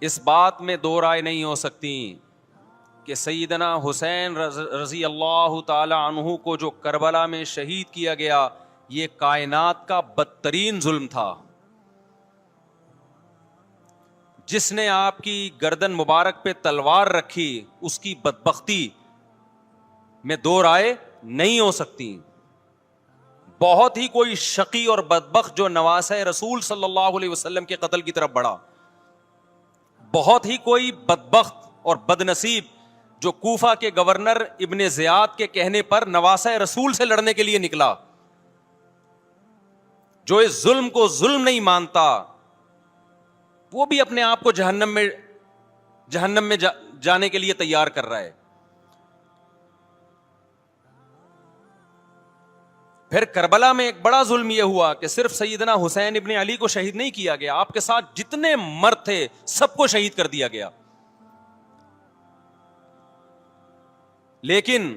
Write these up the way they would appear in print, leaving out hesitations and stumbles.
اس بات میں دو رائے نہیں ہو سکتی کہ سیدنا حسین رضی اللہ تعالی عنہ کو جو کربلا میں شہید کیا گیا یہ کائنات کا بدترین ظلم تھا. جس نے آپ کی گردن مبارک پہ تلوار رکھی اس کی بدبختی میں دو رائے نہیں ہو سکتی. بہت ہی کوئی شقی اور بدبخت جو نواسہ رسول صلی اللہ علیہ وسلم کے قتل کی طرف بڑھا, بہت ہی کوئی بدبخت اور بدنصیب جو کوفہ کے گورنر ابن زیاد کے کہنے پر نواسہ رسول سے لڑنے کے لیے نکلا, جو اس ظلم کو ظلم نہیں مانتا, وہ بھی اپنے آپ کو جہنم میں جانے کے لیے تیار کر رہا ہے. پھر کربلا میں ایک بڑا ظلم یہ ہوا کہ صرف سیدنا حسین ابن علی کو شہید نہیں کیا گیا, آپ کے ساتھ جتنے مرد تھے سب کو شہید کر دیا گیا. لیکن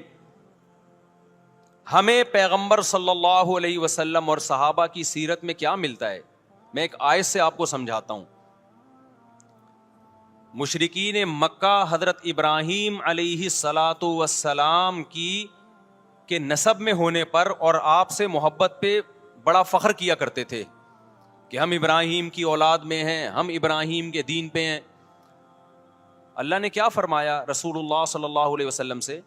ہمیں پیغمبر صلی اللہ علیہ وسلم اور صحابہ کی سیرت میں کیا ملتا ہے؟ میں ایک آیت سے آپ کو سمجھاتا ہوں. مشرکین مکہ حضرت ابراہیم علیہ الصلاۃ والسلام کے نسب میں ہونے پر اور آپ سے محبت پہ بڑا فخر کیا کرتے تھے کہ ہم ابراہیم کی اولاد میں ہیں, ہم ابراہیم کے دین پہ ہیں. اللہ نے کیا فرمایا رسول اللہ صلی اللہ علیہ وسلم سے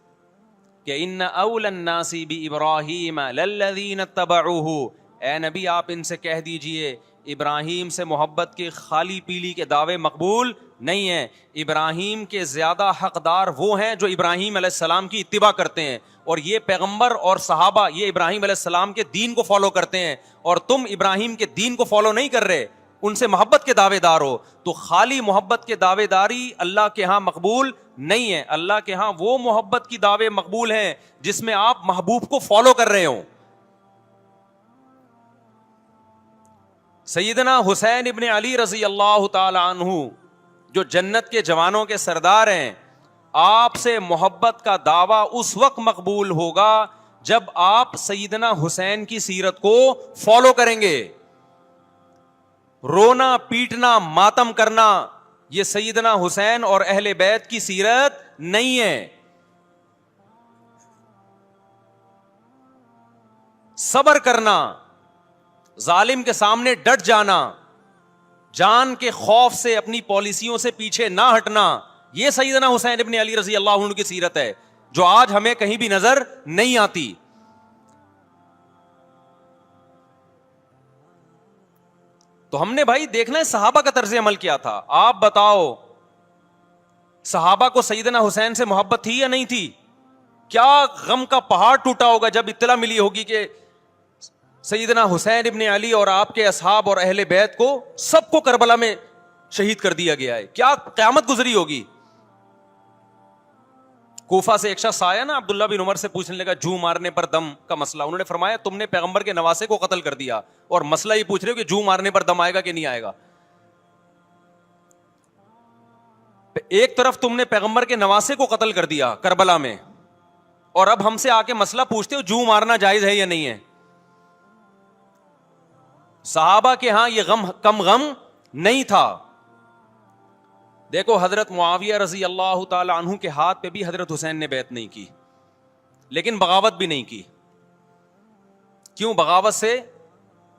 کہ ان اول الناس بابراہیم للذین اتبعوہ, اے نبی آپ ان سے کہہ دیجئے ابراہیم سے محبت کے خالی پیلی کے دعوے مقبول نہیں ہیں. ابراہیم کے زیادہ حقدار وہ ہیں جو ابراہیم علیہ السلام کی اتباع کرتے ہیں, اور یہ پیغمبر اور صحابہ یہ ابراہیم علیہ السلام کے دین کو فالو کرتے ہیں, اور تم ابراہیم کے دین کو فالو نہیں کر رہے, ان سے محبت کے دعوے دار ہو. تو خالی محبت کے دعوے داری اللہ کے ہاں مقبول نہیں ہے. اللہ کے ہاں وہ محبت کی دعوے مقبول ہیں جس میں آپ محبوب کو فالو کر رہے ہوں. سیدنا حسین ابن علی رضی اللہ تعالی عنہ جو جنت کے جوانوں کے سردار ہیں, آپ سے محبت کا دعویٰ اس وقت مقبول ہوگا جب آپ سیدنا حسین کی سیرت کو فالو کریں گے. رونا پیٹنا ماتم کرنا یہ سیدنا حسین اور اہل بیت کی سیرت نہیں ہے. صبر کرنا, ظالم کے سامنے ڈٹ جانا, جان کے خوف سے اپنی پالیسیوں سے پیچھے نہ ہٹنا, یہ سیدنا حسین ابن علی رضی اللہ عنہ کی سیرت ہے جو آج ہمیں کہیں بھی نظر نہیں آتی. تو ہم نے بھائی دیکھنا ہے صحابہ کا طرز عمل کیا تھا. آپ بتاؤ صحابہ کو سیدنا حسین سے محبت تھی یا نہیں تھی؟ کیا غم کا پہاڑ ٹوٹا ہوگا جب اطلاع ملی ہوگی کہ سیدنا حسین ابن علی اور آپ کے اصحاب اور اہل بیت کو سب کو کربلا میں شہید کر دیا گیا ہے. کیا قیامت گزری ہوگی. کوفہ سے ایک شخص آیا نا, عبداللہ بن عمر سے پوچھنے لگا جو مارنے پر دم کا مسئلہ. انہوں نے فرمایا تم نے پیغمبر کے نواسے کو قتل کر دیا اور مسئلہ یہ پوچھ رہے ہو کہ جو مارنے پر دم آئے گا کہ نہیں آئے گا. ایک طرف تم نے پیغمبر کے نواسے کو قتل کر دیا کربلا میں, اور اب ہم سے آ کے مسئلہ پوچھتے ہو جو مارنا جائز ہے یا نہیں ہے. صحابہ کے ہاں یہ غم کم غم نہیں تھا. دیکھو حضرت معاویہ رضی اللہ تعالی عنہ کے ہاتھ پہ بھی حضرت حسین نے بیعت نہیں کی, لیکن بغاوت بھی نہیں کی. کیوں؟ بغاوت سے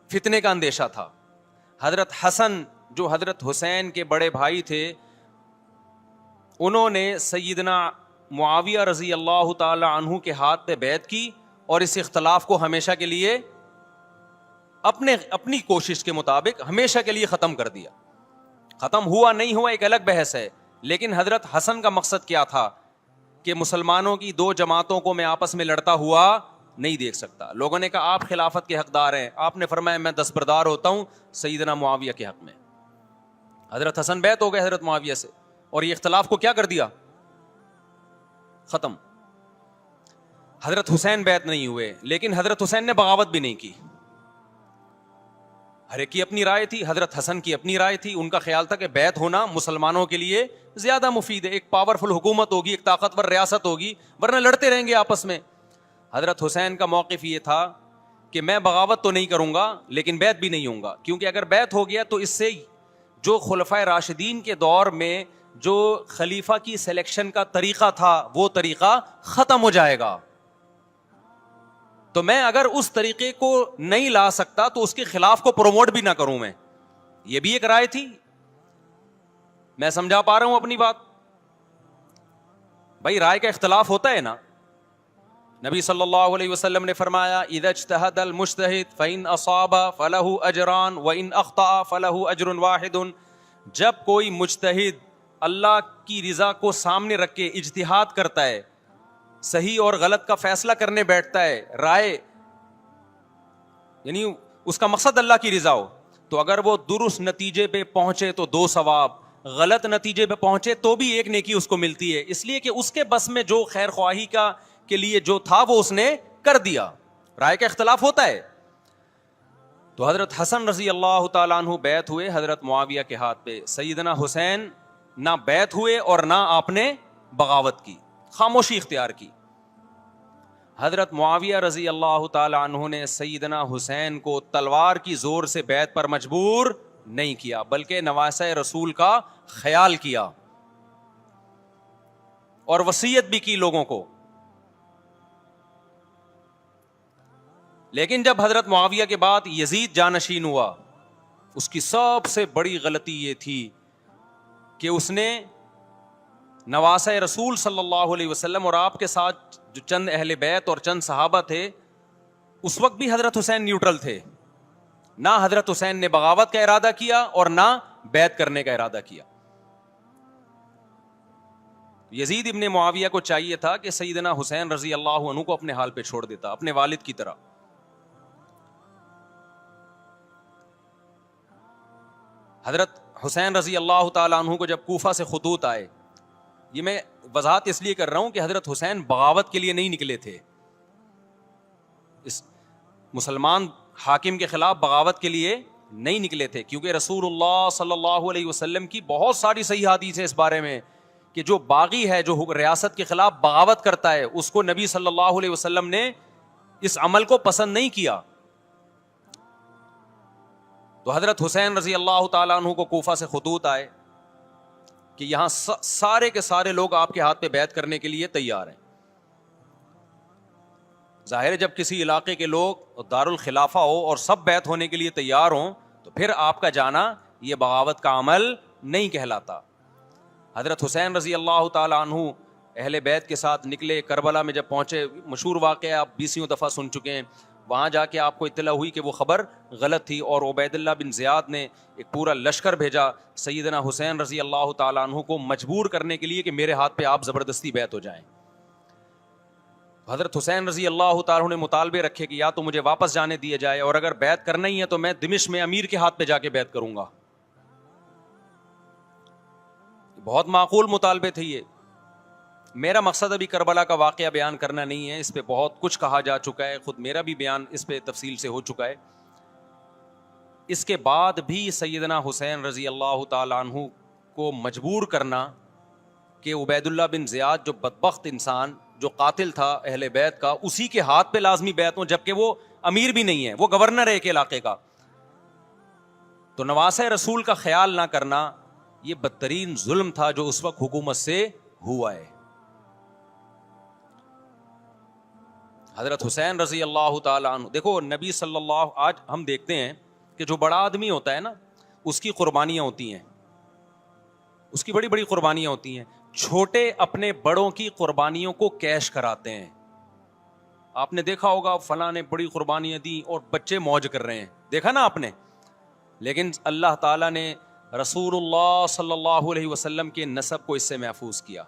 فتنے کا اندیشہ تھا. حضرت حسن جو حضرت حسین کے بڑے بھائی تھے, انہوں نے سیدنا معاویہ رضی اللہ تعالی عنہ کے ہاتھ پہ بیعت کی اور اس اختلاف کو ہمیشہ کے لیے اپنی کوشش کے مطابق ہمیشہ کے لیے ختم کر دیا. ختم ہوا نہیں ہوا ایک الگ بحث ہے, لیکن حضرت حسن کا مقصد کیا تھا کہ مسلمانوں کی دو جماعتوں کو میں آپس میں لڑتا ہوا نہیں دیکھ سکتا. لوگوں نے کہا آپ خلافت کے حقدار ہیں, آپ نے فرمایا میں دستبردار ہوتا ہوں سیدنا معاویہ کے حق میں. حضرت حسن بیعت ہو گئے حضرت معاویہ سے, اور یہ اختلاف کو کیا کر دیا؟ ختم. حضرت حسین بیعت نہیں ہوئے, لیکن حضرت حسین نے بغاوت بھی نہیں کی. ہر ایک کی اپنی رائے تھی, حضرت حسن کی اپنی رائے تھی. ان کا خیال تھا کہ بیعت ہونا مسلمانوں کے لیے زیادہ مفید ہے, ایک پاورفل حکومت ہوگی, ایک طاقتور ریاست ہوگی, ورنہ لڑتے رہیں گے آپس میں. حضرت حسین کا موقف یہ تھا کہ میں بغاوت تو نہیں کروں گا لیکن بیعت بھی نہیں ہوں گا, کیونکہ اگر بیعت ہو گیا تو اس سے جو خلفائے راشدین کے دور میں جو خلیفہ کی سلیکشن کا طریقہ تھا وہ طریقہ ختم ہو جائے گا. تو میں اگر اس طریقے کو نہیں لا سکتا تو اس کے خلاف کو پروموٹ بھی نہ کروں میں. یہ بھی ایک رائے تھی. میں سمجھا پا رہا ہوں اپنی بات؟ بھائی رائے کا اختلاف ہوتا ہے نا. نبی صلی اللہ علیہ وسلم نے فرمایا اذا اجتہد المجتہد فإن اصاب فلہ اجران وإن اخطأ فلہ اجر واحد. جب کوئی مجتہد اللہ کی رضا کو سامنے رکھ کے اجتہاد کرتا ہے, صحیح اور غلط کا فیصلہ کرنے بیٹھتا ہے, رائے یعنی اس کا مقصد اللہ کی رضا ہو, تو اگر وہ درست نتیجے پہ پہنچے تو 2 ثواب, غلط نتیجے پہ پہنچے تو بھی 1 نیکی اس کو ملتی ہے, اس لیے کہ اس کے بس میں جو خیر خواہی کا کے لیے جو تھا وہ اس نے کر دیا. رائے کا اختلاف ہوتا ہے. تو حضرت حسن رضی اللہ تعالیٰ عنہ بیعت ہوئے حضرت معاویہ کے ہاتھ پہ. سیدنا حسین نہ بیعت ہوئے اور نہ آپ نے بغاوت کی, خاموشی اختیار کی. حضرت معاویہ رضی اللہ تعالی عنہ نے سیدنا حسین کو تلوار کی زور سے بیعت پر مجبور نہیں کیا, بلکہ نواسہ رسول کا خیال کیا اور وصیت بھی کی لوگوں کو. لیکن جب حضرت معاویہ کے بعد یزید جانشین ہوا, اس کی سب سے بڑی غلطی یہ تھی کہ اس نے نواسہ رسول صلی اللہ علیہ وسلم اور آپ کے ساتھ جو چند اہل بیت اور چند صحابہ تھے, اس وقت بھی حضرت حسین نیوٹرل تھے. نہ حضرت حسین نے بغاوت کا ارادہ کیا اور نہ بیعت کرنے کا ارادہ کیا. یزید ابن معاویہ کو چاہیے تھا کہ سیدنا حسین رضی اللہ عنہ کو اپنے حال پہ چھوڑ دیتا, اپنے والد کی طرح. حضرت حسین رضی اللہ تعالیٰ عنہ کو جب کوفہ سے خطوط آئے, یہ میں وضاحت اس لیے کر رہا ہوں کہ حضرت حسین بغاوت کے لیے نہیں نکلے تھے, اس مسلمان حاکم کے خلاف بغاوت کے لیے نہیں نکلے تھے, کیونکہ رسول اللہ صلی اللہ علیہ وسلم کی بہت ساری صحیح حدیث ہے اس بارے میں کہ جو باغی ہے, جو ریاست کے خلاف بغاوت کرتا ہے, اس کو نبی صلی اللہ علیہ وسلم نے اس عمل کو پسند نہیں کیا. تو حضرت حسین رضی اللہ تعالیٰ عنہ کو کوفہ سے خطوط آئے کہ یہاں سارے کے سارے لوگ آپ کے ہاتھ پہ بیعت کرنے کے لیے تیار ہیں. ظاہر ہے جب کسی علاقے کے لوگ دارالخلافہ ہو اور سب بیعت ہونے کے لیے تیار ہوں تو پھر آپ کا جانا یہ بغاوت کا عمل نہیں کہلاتا. حضرت حسین رضی اللہ تعالیٰ عنہ اہل بیت کے ساتھ نکلے. کربلا میں جب پہنچے, مشہور واقعہ آپ 20 دفعہ سن چکے ہیں, وہاں جا کے آپ کو اطلاع ہوئی کہ وہ خبر غلط تھی اور عبید اللہ بن زیاد نے ایک پورا لشکر بھیجا سیدنا حسین رضی اللہ تعالیٰ عنہ کو مجبور کرنے کے لیے کہ میرے ہاتھ پہ آپ زبردستی بیعت ہو جائیں. حضرت حسین رضی اللہ تعالیٰ عنہ نے مطالبے رکھے کہ یا تو مجھے واپس جانے دیا جائے, اور اگر بیعت کرنا ہی ہے تو میں دمشق میں امیر کے ہاتھ پہ جا کے بیعت کروں گا. بہت معقول مطالبے تھے یہ. میرا مقصد ابھی کربلا کا واقعہ بیان کرنا نہیں ہے, اس پہ بہت کچھ کہا جا چکا ہے, خود میرا بھی بیان اس پہ تفصیل سے ہو چکا ہے. اس کے بعد بھی سیدنا حسین رضی اللہ تعالی عنہ کو مجبور کرنا کہ عبید اللہ بن زیاد جو بدبخت انسان, جو قاتل تھا اہل بیت کا, اسی کے ہاتھ پہ لازمی بیعت ہوں, جبکہ وہ امیر بھی نہیں ہے, وہ گورنر ہے ایک علاقے کا. تو نواسہ رسول کا خیال نہ کرنا یہ بدترین ظلم تھا جو اس وقت حکومت سے ہوا ہے. حضرت حسین رضی اللہ تعالیٰ عنہ, دیکھو نبی صلی اللہ, آج ہم دیکھتے ہیں کہ جو بڑا آدمی ہوتا ہے نا اس کی قربانیاں ہوتی ہیں, اس کی بڑی بڑی قربانیاں ہوتی ہیں. چھوٹے اپنے بڑوں کی قربانیوں کو کیش کراتے ہیں. آپ نے دیکھا ہوگا فلاں نے بڑی قربانیاں دی اور بچے موج کر رہے ہیں, دیکھا نا آپ نے. لیکن اللہ تعالیٰ نے رسول اللہ صلی اللہ علیہ وسلم کے نسب کو اس سے محفوظ کیا.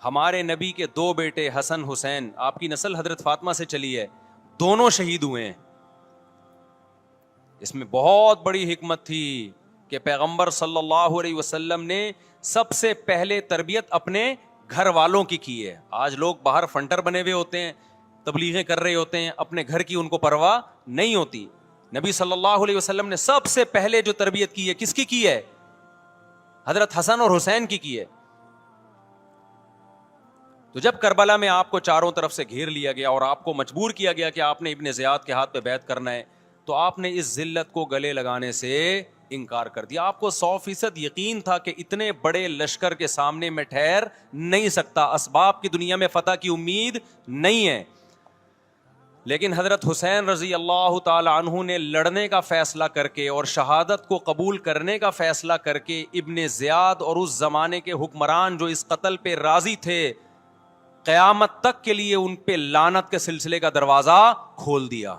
ہمارے نبی کے 2 بیٹے حسن حسین, آپ کی نسل حضرت فاطمہ سے چلی ہے, دونوں شہید ہوئے ہیں. اس میں بہت بڑی حکمت تھی کہ پیغمبر صلی اللہ علیہ وسلم نے سب سے پہلے تربیت اپنے گھر والوں کی ہے. آج لوگ باہر فنٹر بنے ہوئے ہوتے ہیں, تبلیغیں کر رہے ہوتے ہیں, اپنے گھر کی ان کو پرواہ نہیں ہوتی. نبی صلی اللہ علیہ وسلم نے سب سے پہلے جو تربیت کی ہے, کس کی ہے؟ حضرت حسن اور حسین کی ہے. تو جب کربلا میں آپ کو چاروں طرف سے گھیر لیا گیا اور آپ کو مجبور کیا گیا کہ آپ نے ابن زیاد کے ہاتھ پہ بیعت کرنا ہے, تو آپ نے اس ذلت کو گلے لگانے سے انکار کر دیا. آپ کو 100% یقین تھا کہ اتنے بڑے لشکر کے سامنے میں ٹھہر نہیں سکتا, اسباب کی دنیا میں فتح کی امید نہیں ہے. لیکن حضرت حسین رضی اللہ تعالی عنہ نے لڑنے کا فیصلہ کر کے اور شہادت کو قبول کرنے کا فیصلہ کر کے ابن زیاد اور اس زمانے کے حکمران جو اس قتل پہ راضی تھے, قیامت تک کے لیے ان پہ لعنت کے سلسلے کا دروازہ کھول دیا.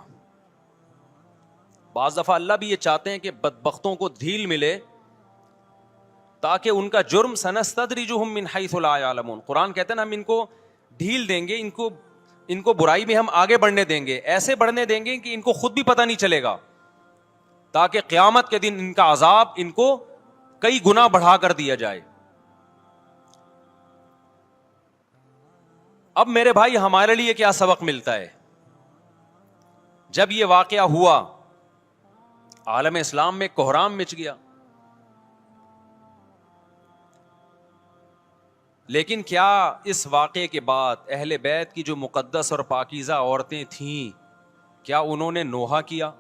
بعض دفعہ اللہ بھی یہ چاہتے ہیں کہ بدبختوں کو ڈھیل ملے تاکہ ان کا جرم سنستدرجہم من حیث لا یعلمون. قرآن کہتے ہیں نا ہم ان کو ڈھیل دیں گے, ان کو برائی میں ہم آگے بڑھنے دیں گے, ایسے بڑھنے دیں گے کہ ان کو خود بھی پتہ نہیں چلے گا, تاکہ قیامت کے دن ان کا عذاب ان کو کئی گنا بڑھا کر دیا جائے. اب میرے بھائی ہمارے لیے کیا سبق ملتا ہے؟ جب یہ واقعہ ہوا عالم اسلام میں کوہرام مچ گیا, لیکن کیا اس واقعے کے بعد اہل بیت کی جو مقدس اور پاکیزہ عورتیں تھیں, کیا انہوں نے نوحہ کیا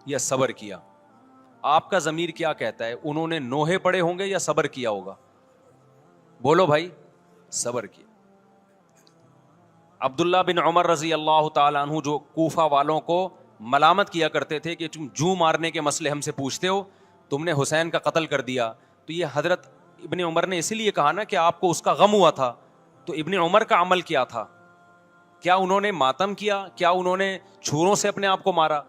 یا صبر کیا؟ آپ کا ضمیر کیا کہتا ہے, انہوں نے نوحے پڑے ہوں گے یا صبر کیا ہوگا؟ بولو بھائی, صبر کیا. عبداللہ بن عمر رضی اللہ تعالیٰ عنہ جو کوفہ والوں کو ملامت کیا کرتے تھے کہ تم جو مارنے کے مسئلے ہم سے پوچھتے ہو, تم نے حسین کا قتل کر دیا, تو یہ حضرت ابن عمر نے اسی لیے کہا نا کہ آپ کو اس کا غم ہوا تھا. تو ابن عمر کا عمل کیا تھا؟ کیا انہوں نے ماتم کیا؟ کیا انہوں نے چھروں سے اپنے آپ کو مارا؟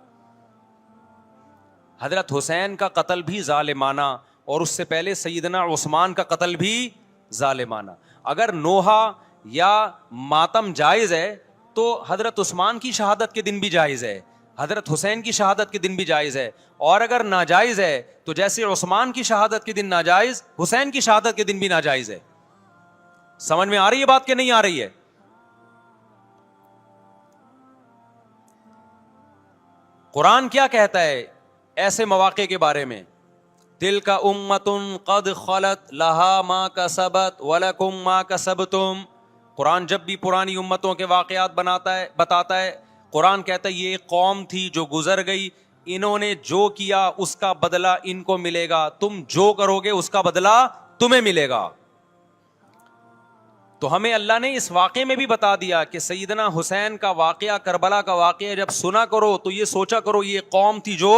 حضرت حسین کا قتل بھی ظالمانہ, اور اس سے پہلے سیدنا عثمان کا قتل بھی ظالمانہ. اگر نوحہ یا ماتم جائز ہے تو حضرت عثمان کی شہادت کے دن بھی جائز ہے, حضرت حسین کی شہادت کے دن بھی جائز ہے. اور اگر ناجائز ہے تو جیسے عثمان کی شہادت کے دن ناجائز, حسین کی شہادت کے دن بھی ناجائز ہے. سمجھ میں آ رہی ہے بات کہ نہیں آ رہی ہے؟ قرآن کیا کہتا ہے ایسے مواقع کے بارے میں؟ تلک امۃ قد خلت لہا ما کسبت ولکم ما کسبتم. قرآن جب بھی پرانی امتوں کے واقعات بتاتا ہے, قرآن کہتا ہے یہ ایک قوم تھی جو گزر گئی, انہوں نے جو کیا اس کا بدلہ ان کو ملے گا, تم جو کرو گے اس کا بدلہ تمہیں ملے گا. تو ہمیں اللہ نے اس واقعے میں بھی بتا دیا کہ سیدنا حسین کا واقعہ, کربلا کا واقعہ جب سنا کرو تو یہ سوچا کرو یہ قوم تھی جو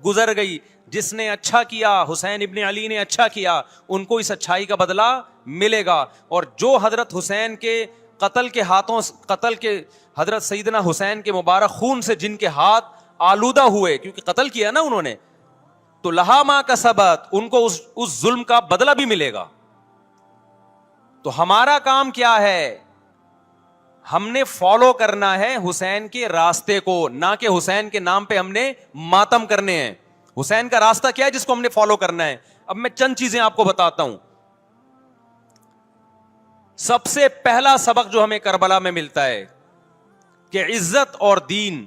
گزر گئی, جس نے اچھا کیا, حسین ابن علی نے اچھا کیا, ان کو اس اچھائی کا بدلہ ملے گا. اور جو حضرت حسین کے قتل کے حضرت سیدنا حسین کے مبارک خون سے جن کے ہاتھ آلودہ ہوئے, کیونکہ قتل کیا نا انہوں نے, تو لہا ما کسبت, ان کو اس ظلم کا بدلہ بھی ملے گا. تو ہمارا کام کیا ہے؟ ہم نے فالو کرنا ہے حسین کے راستے کو, نہ کہ حسین کے نام پہ ہم نے ماتم کرنے ہیں. حسین کا راستہ کیا ہے جس کو ہم نے فالو کرنا ہے؟ اب میں چند چیزیں آپ کو بتاتا ہوں. سب سے پہلا سبق جو ہمیں کربلا میں ملتا ہے کہ عزت اور دین,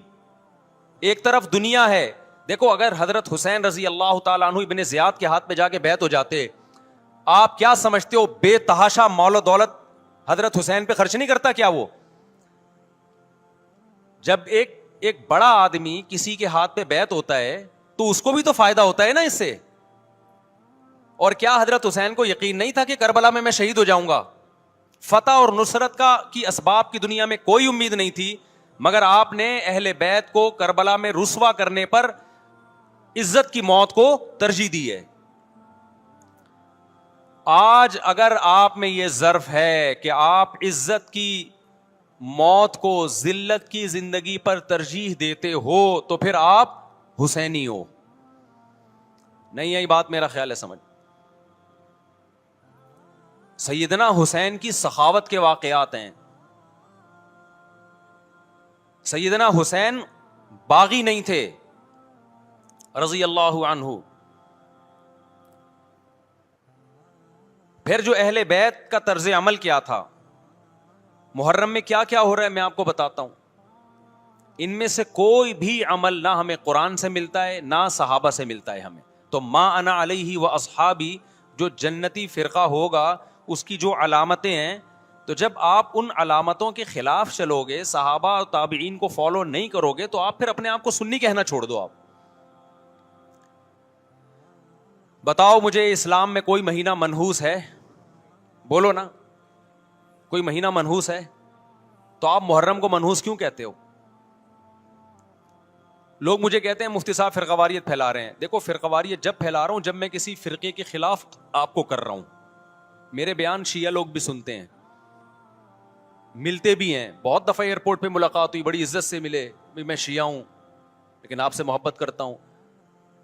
ایک طرف دنیا ہے. دیکھو اگر حضرت حسین رضی اللہ تعالیٰ عنہ ابن زیاد کے ہاتھ پہ جا کے بیعت ہو جاتے, آپ کیا سمجھتے ہو بے تحاشا مال و دولت حضرت حسین پہ خرچ نہیں کرتا کیا وہ؟ جب ایک بڑا آدمی کسی کے ہاتھ پہ بیعت ہوتا ہے تو اس کو بھی تو فائدہ ہوتا ہے نا اس سے. اور کیا حضرت حسین کو یقین نہیں تھا کہ کربلا میں شہید ہو جاؤں گا؟ فتح اور نصرت کی اسباب کی دنیا میں کوئی امید نہیں تھی, مگر آپ نے اہل بیت کو کربلا میں رسوا کرنے پر عزت کی موت کو ترجیح دی ہے. آج اگر آپ میں یہ ظرف ہے کہ آپ عزت کی موت کو ذلت کی زندگی پر ترجیح دیتے ہو تو پھر آپ حسینی ہو. نہیں یہی بات میرا خیال ہے سمجھ. سیدنا حسین کی سخاوت کے واقعات ہیں. سیدنا حسین باغی نہیں تھے رضی اللہ عنہ. پھر جو اہل بیت کا طرز عمل کیا تھا, محرم میں کیا کیا ہو رہا ہے میں آپ کو بتاتا ہوں. ان میں سے کوئی بھی عمل نہ ہمیں قرآن سے ملتا ہے نہ صحابہ سے ملتا ہے ہمیں. تو ما انا علیہ و اصحابی جو جنتی فرقہ ہوگا اس کی جو علامتیں ہیں, تو جب آپ ان علامتوں کے خلاف چلو گے, صحابہ اور تابعین کو فالو نہیں کرو گے, تو آپ پھر اپنے آپ کو سنی کہنا چھوڑ دو. آپ بتاؤ مجھے اسلام میں کوئی مہینہ منحوس ہے؟ بولو نا، کوئی مہینہ منحوس ہے؟ تو آپ محرم کو منحوس کیوں کہتے ہو؟ لوگ مجھے کہتے ہیں مفتی صاحب فرقواریت پھیلا رہے ہیں. دیکھو فرقواریت جب پھیلا رہا ہوں جب میں کسی فرقے کے خلاف آپ کو کر رہا ہوں. میرے بیان شیعہ لوگ بھی سنتے ہیں, ملتے بھی ہیں, بہت دفعہ ایئرپورٹ پہ ملاقات ہوئی, بڑی عزت سے ملے, میں شیعہ ہوں لیکن آپ سے محبت کرتا ہوں.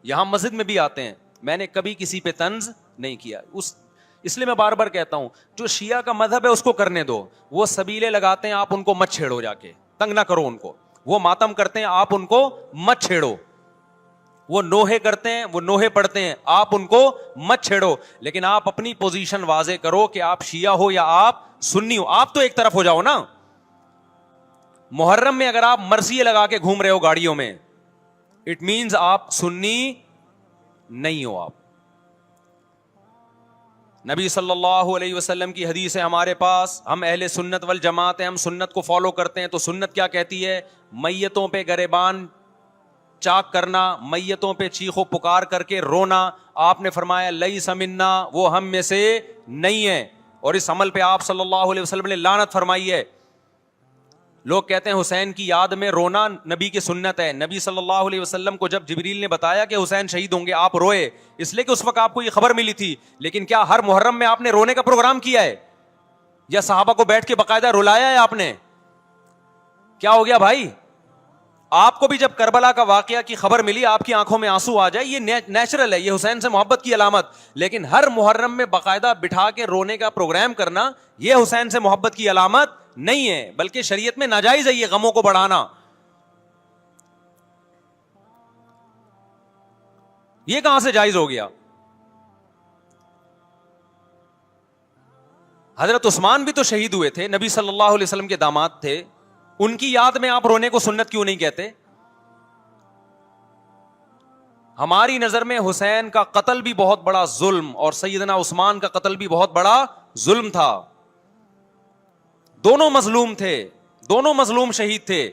یہاں مسجد میں بھی آتے ہیں, میں نے کبھی کسی پہ طنز نہیں کیا. اس لیے میں بار بار کہتا ہوں جو شیعہ کا مذہب ہے اس کو کرنے دو. وہ سبیلے لگاتے ہیں, آپ ان کو مت چھیڑو, جا کے تنگ نہ کرو ان کو. وہ ماتم کرتے ہیں, آپ ان کو مت چھیڑو. وہ نوحے کرتے ہیں, وہ نوحے پڑھتے ہیں, آپ ان کو مت چھیڑو. لیکن آپ اپنی پوزیشن واضح کرو کہ آپ شیعہ ہو یا آپ سنی ہو. آپ تو ایک طرف ہو جاؤ نا. محرم میں اگر آپ مرثیے لگا کے گھوم رہے ہو گاڑیوں میں, اٹ مینز آپ سنی نہیں ہو. آپ نبی صلی اللہ علیہ وسلم کی حدیث ہے ہمارے پاس, ہم اہل سنت والجماعت ہیں, ہم سنت کو فالو کرتے ہیں. تو سنت کیا کہتی ہے؟ میتوں پہ گریبان چاک کرنا, میتوں پہ چیخ و پکار کر کے رونا. آپ نے فرمایا لیس منا, وہ ہم میں سے نہیں ہے. اور اس عمل پہ آپ صلی اللہ علیہ وسلم نے لعنت فرمائی ہے. لوگ کہتے ہیں حسین کی یاد میں رونا نبی کی سنت ہے. نبی صلی اللہ علیہ وسلم کو جب جبریل نے بتایا کہ حسین شہید ہوں گے, آپ روئے, اس لیے کہ اس وقت آپ کو یہ خبر ملی تھی. لیکن کیا ہر محرم میں آپ نے رونے کا پروگرام کیا ہے, یا صحابہ کو بیٹھ کے باقاعدہ رلایا ہے آپ نے؟ کیا ہو گیا بھائی؟ آپ کو بھی جب کربلا کا واقعہ کی خبر ملی آپ کی آنکھوں میں آنسو آ جائے, یہ نیچرل ہے, یہ حسین سے محبت کی علامت. لیکن ہر محرم میں باقاعدہ بٹھا کے رونے کا پروگرام کرنا یہ حسین سے محبت کی علامت نہیں ہے, بلکہ شریعت میں ناجائز ہے یہ غموں کو بڑھانا. یہ کہاں سے جائز ہو گیا؟ حضرت عثمان بھی تو شہید ہوئے تھے, نبی صلی اللہ علیہ وسلم کے داماد تھے, ان کی یاد میں آپ رونے کو سنت کیوں نہیں کہتے؟ ہماری نظر میں حسین کا قتل بھی بہت بڑا ظلم, اور سیدنا عثمان کا قتل بھی بہت بڑا ظلم تھا. دونوں مظلوم تھے, دونوں مظلوم شہید تھے,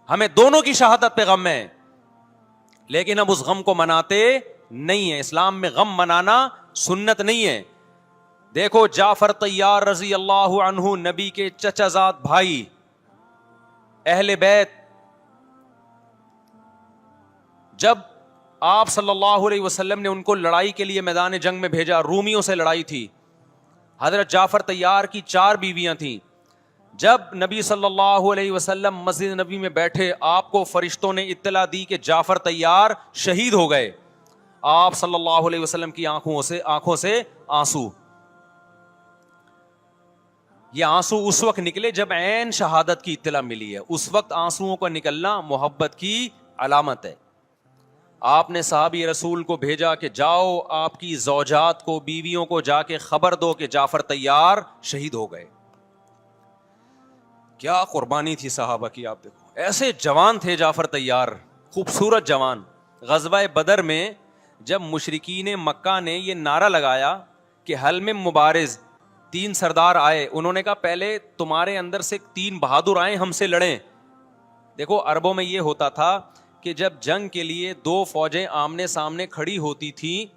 ہمیں دونوں کی شہادت پہ غم ہے, لیکن اب اس غم کو مناتے نہیں ہیں. اسلام میں غم منانا سنت نہیں ہے. دیکھو جعفر طیار رضی اللہ عنہ, نبی کے چچا زاد بھائی, اہل بیت, جب آپ صلی اللہ علیہ وسلم نے ان کو لڑائی کے لیے میدان جنگ میں بھیجا, رومیوں سے لڑائی تھی, حضرت جعفر طیار کی 4 بیویاں تھیں. جب نبی صلی اللہ علیہ وسلم مسجد نبی میں بیٹھے, آپ کو فرشتوں نے اطلاع دی کہ جعفر طیار شہید ہو گئے. آپ صلی اللہ علیہ وسلم کی آنکھوں سے آنسو. یہ آنسو اس وقت نکلے جب عین شہادت کی اطلاع ملی ہے. اس وقت آنسوؤں کا نکلنا محبت کی علامت ہے. آپ نے صحابی رسول کو بھیجا کہ جاؤ آپ کی زوجات کو, بیویوں کو جا کے خبر دو کہ جعفر طیار شہید ہو گئے. کیا قربانی تھی صحابہ کی, آپ دیکھو ایسے جوان تھے جعفر طیار, خوبصورت جوان. غزوہ بدر میں جب مشرکین مکہ نے یہ نعرہ لگایا کہ حل میں مبارز, 3 سردار آئے, انہوں نے کہا پہلے تمہارے اندر سے 3 بہادر آئیں ہم سے لڑیں. دیکھو عربوں میں یہ ہوتا تھا کہ جب جنگ کے لیے 2 فوجیں آمنے سامنے کھڑی ہوتی تھیں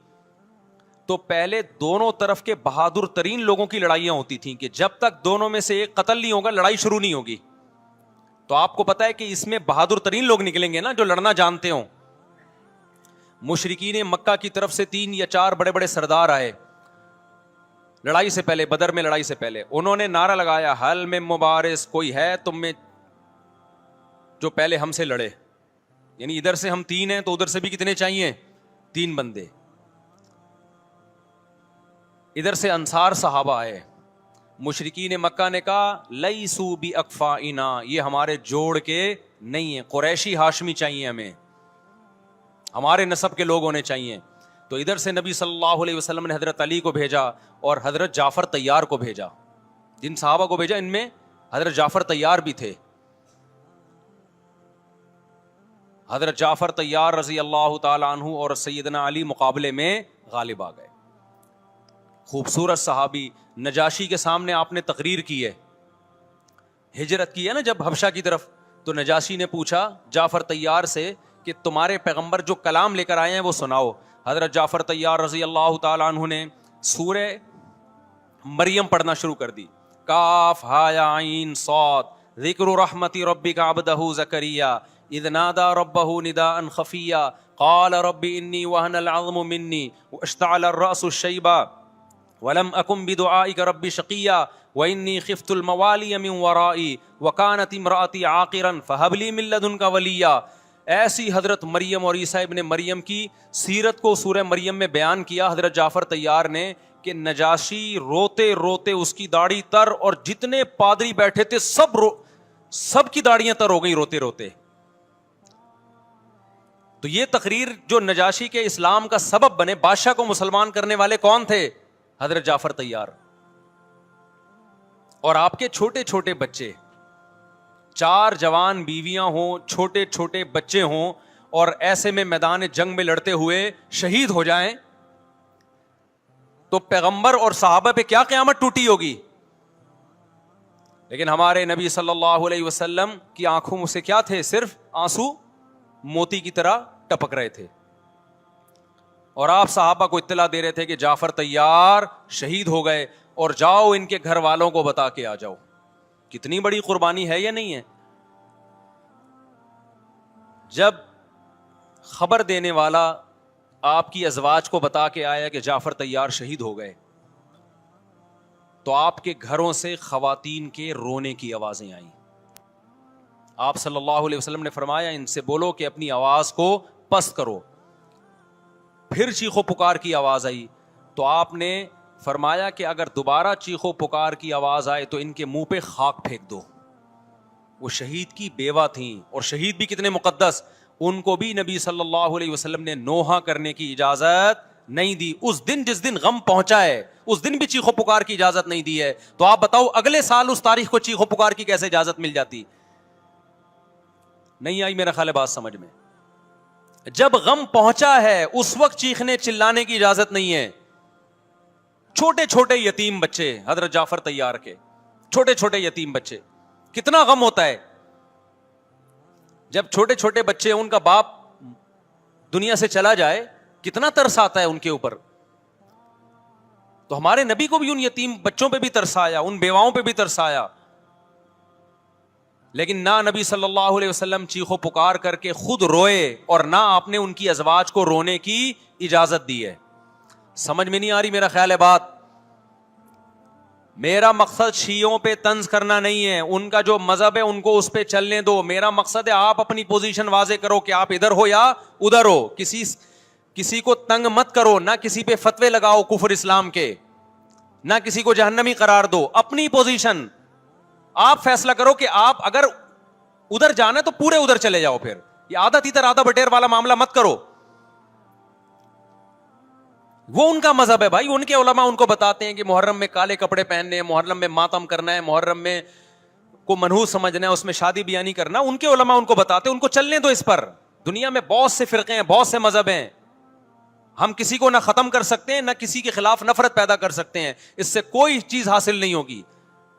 تو پہلے دونوں طرف کے بہادر ترین لوگوں کی لڑائیاں ہوتی تھیں کہ جب تک دونوں میں سے ایک قتل نہیں ہوگا لڑائی شروع نہیں ہوگی. تو آپ کو پتا ہے کہ اس میں بہادر ترین لوگ نکلیں گے نا, جو لڑنا جانتے ہوں. مشرکین مکہ کی طرف سے 3 یا 4 بڑے بڑے سردار آئے لڑائی سے پہلے, بدر میں لڑائی سے پہلے. انہوں نے نعرہ لگایا حل میں مبارز, کوئی ہے تم میں جو پہلے ہم سے لڑے. یعنی ادھر سے ہم 3 ہیں تو ادھر سے بھی کتنے چاہیے؟ 3 بندے. ادھر سے انصار صحابہ آئے, مشرکین مکہ نے کہا لیسو بی اکفائنا, یہ ہمارے جوڑ کے نہیں ہیں, قریشی ہاشمی چاہیے ہمیں, ہمارے نسب کے لوگ ہونے چاہیے. تو ادھر سے نبی صلی اللہ علیہ وسلم نے حضرت علی کو بھیجا اور حضرت جعفر طیار کو بھیجا. جن صحابہ کو بھیجا ان میں حضرت جعفر طیار بھی تھے. حضرت جعفر طیار رضی اللہ تعالی عنہ اور سیدنا علی مقابلے میں غالب آ گئے. خوبصورت صحابی, نجاشی کے سامنے آپ نے تقریر کی ہے, ہجرت کی ہے نا جب حبشہ کی طرف, تو نجاشی نے پوچھا جعفر طیار سے کہ تمہارے پیغمبر جو کلام لے کر آئے ہیں وہ سناؤ. حضرت جعفر طیار رضی اللہ تعالیٰ عنہ نے سورہ مریم پڑھنا شروع کر دی. کاف ہا یا عین صاد ذکر رحمت ربک عبدہ زکریا اذ نادى ربه نداء خفيا قال رب اني وهن العظم مني واشتعل الراس شيبا ولم اكن بدعائك رب شقيا واني خفت الموالي من ورائي وكانت امراتي عاقرا فهب لي من لدنك وليا. ایسی حضرت مریم اور عیسیٰ ابن مریم کی سیرت کو سورہ مریم میں بیان کیا حضرت جعفر طیار نے کہ نجاشی روتے روتے اس کی داڑھی تر اور جتنے پادری بیٹھے تھے سب کی داڑیاں تر ہو گئی روتے روتے. تو یہ تقریر جو نجاشی کے اسلام کا سبب بنے, بادشاہ کو مسلمان کرنے والے کون تھے؟ حضرت جعفر طیار. اور آپ کے چھوٹے چھوٹے بچے, 4 جوان بیویاں ہوں, چھوٹے چھوٹے بچے ہوں, اور ایسے میں میدان جنگ میں لڑتے ہوئے شہید ہو جائیں تو پیغمبر اور صحابہ پہ کیا قیامت ٹوٹی ہوگی. لیکن ہمارے نبی صلی اللہ علیہ وسلم کی آنکھوں میں سے کیا تھے؟ صرف آنسو موتی کی طرح ٹپک رہے تھے. اور آپ صحابہ کو اطلاع دے رہے تھے کہ جعفر طیار شہید ہو گئے اور جاؤ ان کے گھر والوں کو بتا کے آ جاؤ. کتنی بڑی قربانی ہے یا نہیں ہے؟ جب خبر دینے والا آپ کی ازواج کو بتا کے آیا کہ جعفر طیار شہید ہو گئے تو آپ کے گھروں سے خواتین کے رونے کی آوازیں آئیں. آپ صلی اللہ علیہ وسلم نے فرمایا ان سے بولو کہ اپنی آواز کو پست کرو. پھر چیخو پکار کی آواز آئی تو آپ نے فرمایا کہ اگر دوبارہ چیخو پکار کی آواز آئے تو ان کے منہ پہ خاک پھینک دو. وہ شہید کی بیوہ تھیں, اور شہید بھی کتنے مقدس, ان کو بھی نبی صلی اللہ علیہ وسلم نے نوحہ کرنے کی اجازت نہیں دی. اس دن جس دن غم پہنچا ہے اس دن بھی چیخو پکار کی اجازت نہیں دی ہے. تو آپ بتاؤ اگلے سال اس تاریخ کو چیخو پکار کی کیسے اجازت مل جاتی؟ نہیں آئی میرا خیال ہے بات سمجھ میں. جب غم پہنچا ہے اس وقت چیخنے چلانے کی اجازت نہیں ہے. چھوٹے چھوٹے یتیم بچے, حضرت جعفر طیار کے چھوٹے چھوٹے یتیم بچے, کتنا غم ہوتا ہے جب چھوٹے چھوٹے بچے, ان کا باپ دنیا سے چلا جائے, کتنا ترس آتا ہے ان کے اوپر. تو ہمارے نبی کو بھی ان یتیم بچوں پہ بھی ترس آیا, ان بیواؤں پہ بھی ترس آیا. لیکن نہ نبی صلی اللہ علیہ وسلم چیخو پکار کر کے خود روئے اور نہ آپ نے ان کی ازواج کو رونے کی اجازت دی ہے. سمجھ میں نہیں آ رہی میرا خیال ہے بات. میرا مقصد شیعوں پہ طنز کرنا نہیں ہے, ان کا جو مذہب ہے ان کو اس پہ چلنے دو. میرا مقصد ہے آپ اپنی پوزیشن واضح کرو کہ آپ ادھر ہو یا ادھر ہو. کسی کو تنگ مت کرو, نہ کسی پہ فتوے لگاؤ کفر اسلام کے, نہ کسی کو جہنمی قرار دو. اپنی پوزیشن آپ فیصلہ کرو کہ آپ اگر ادھر جانا ہے تو پورے ادھر چلے جاؤ. پھر یہ آدھا تیتر آدھا بٹیر والا معاملہ مت کرو. وہ ان کا مذہب ہے بھائی, ان کے علماء ان کو بتاتے ہیں کہ محرم میں کالے کپڑے پہننے ہیں, محرم میں ماتم کرنا ہے, محرم میں کو منحوس سمجھنا ہے, اس میں شادی بیاہ نہیں کرنا. ان کے علماء ان کو بتاتے ہیں, ان کو چلنے دو اس پر. دنیا میں بہت سے فرقے ہیں, بہت سے مذہب ہیں, ہم کسی کو نہ ختم کر سکتے ہیں نہ کسی کے خلاف نفرت پیدا کر سکتے ہیں. اس سے کوئی چیز حاصل نہیں ہوگی.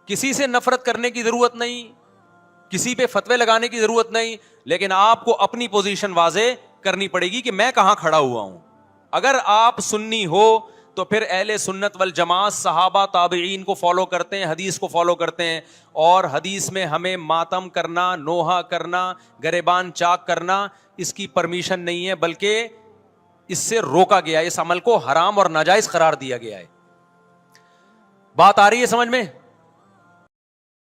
کسی سے نفرت کرنے کی ضرورت نہیں, کسی پہ فتوے لگانے کی ضرورت نہیں, لیکن آپ کو اپنی پوزیشن واضح کرنی پڑے گی کہ میں کہاں کھڑا ہوا ہوں. اگر آپ سنی ہو تو پھر اہل سنت والجماعت صحابہ تابعین کو فالو کرتے ہیں, حدیث کو فالو کرتے ہیں, اور حدیث میں ہمیں ماتم کرنا, نوحہ کرنا, گریبان چاک کرنا اس کی پرمیشن نہیں ہے, بلکہ اس سے روکا گیا ہے, اس عمل کو حرام اور ناجائز قرار دیا گیا ہے. بات آ رہی ہے سمجھ میں؟